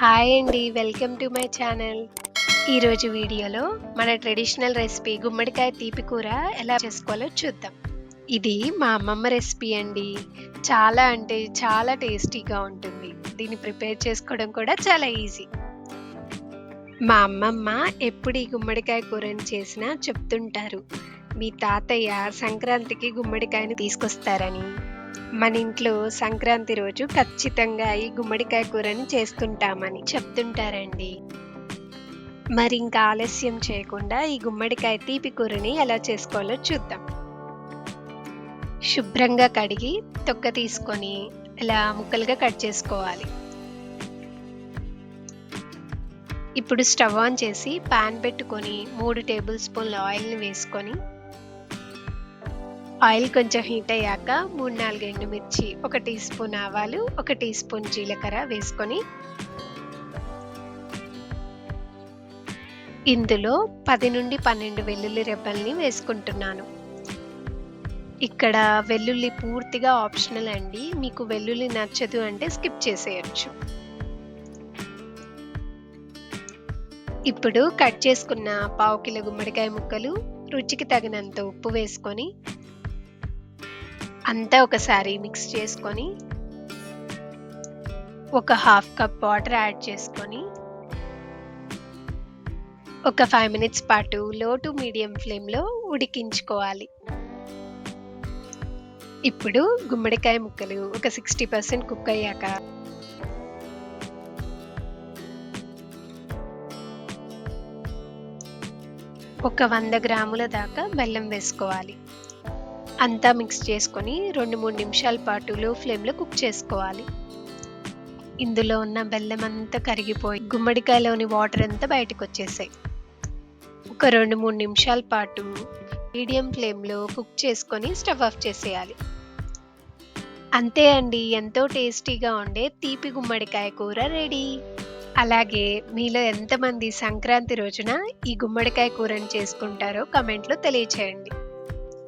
Hi అండి. Welcome to my channel. ఈరోజు వీడియోలో మన ట్రెడిషనల్ రెసిపీ గుమ్మడికాయ తీపి కూర ఎలా చేసుకోవాలో చూద్దాం. ఇది మా అమ్మమ్మ రెసిపీ అండి. చాలా అంటే చాలా టేస్టీగా ఉంటుంది. దీన్ని ప్రిపేర్ చేసుకోవడం కూడా చాలా ఈజీ. మా అమ్మమ్మ ఎప్పుడు ఈ గుమ్మడికాయ కూరని చేసినా చెప్తుంటారు. మీ తాతయ్య సంక్రాంతికి గుమ్మడికాయని తీసుకొస్తారని. మన ఇంట్లో సంక్రాంతి రోజు ఖచ్చితంగా ఈ గుమ్మడికాయ కూరని చేస్తుంటామని చెప్తుంటారండి. మరి ఇంకా ఆలస్యం చేయకుండా ఈ గుమ్మడికాయ తీపి కూరని ఎలా చేసుకోవాలో చూద్దాం. శుభ్రంగా కడిగి తొక్క తీసుకొని ఇలా ముక్కలుగా కట్ చేసుకోవాలి. ఇప్పుడు స్టవ్ ఆన్ చేసి పాన్ పెట్టుకొని 3 టేబుల్ స్పూన్ల ఆయిల్ని వేసుకొని ఆయిల్ కొంచెం హీట్ అయ్యాక 3-4 ఎండుమిర్చి, 1 టీ స్పూన్ ఆవాలు, 1 టీ స్పూన్ జీలకర్ర వేసుకొని ఇందులో 10 నుండి 12 వెల్లుల్లి రెబ్బల్ని వేసుకుంటున్నాను. ఇక్కడ వెల్లుల్లి పూర్తిగా ఆప్షనల్ అండి. మీకు వెల్లుల్లి నచ్చదు అంటే స్కిప్ చేసేయచ్చు. ఇప్పుడు కట్ చేసుకున్న 1/2 కిలో గుమ్మడికాయ ముక్కలు, రుచికి తగినంత ఉప్పు వేసుకొని అంతా ఒకసారి మిక్స్ చేసుకొని ఒక 1/2 కప్ వాటర్ యాడ్ చేసుకొని ఒక 5 మినిట్స్ పాటు లో టు మీడియం ఫ్లేమ్లో ఉడికించుకోవాలి. ఇప్పుడు గుమ్మడికాయ ముక్కలు ఒక 60% కుక్ అయ్యాక ఒక 100 గ్రాముల దాకా బెల్లం వేసుకోవాలి. అంతా మిక్స్ చేసుకొని 2-3 నిమిషాల పాటు లో ఫ్లేమ్లో కుక్ చేసుకోవాలి. ఇందులో ఉన్న బెల్లం అంతా కరిగిపోయి గుమ్మడికాయలోని వాటర్ అంతా బయటకు వచ్చేసాయి. ఒక 2-3 నిమిషాల పాటు మీడియం ఫ్లేమ్లో కుక్ చేసుకొని స్టవ్ ఆఫ్ చేసేయాలి. అంతే అండి, ఎంతో టేస్టీగా ఉండే తీపి గుమ్మడికాయ కూర రెడీ. అలాగే మీలో ఎంతమంది సంక్రాంతి రోజున ఈ గుమ్మడికాయ కూరని చేసుకుంటారో కమెంట్లో తెలియచేయండి.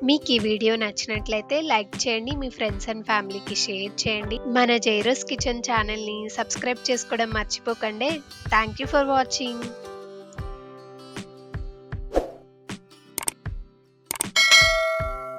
మీకు ఈ వీడియో నచ్చినట్లయితే లైక్ చేయండి, మీ ఫ్రెండ్స్ అండ్ ఫ్యామిలీకి షేర్ చేయండి. మన జైరోస్ కిచెన్ ఛానల్ని సబ్స్క్రైబ్ చేసుకోవడం మర్చిపోకండి. Thank you for watching.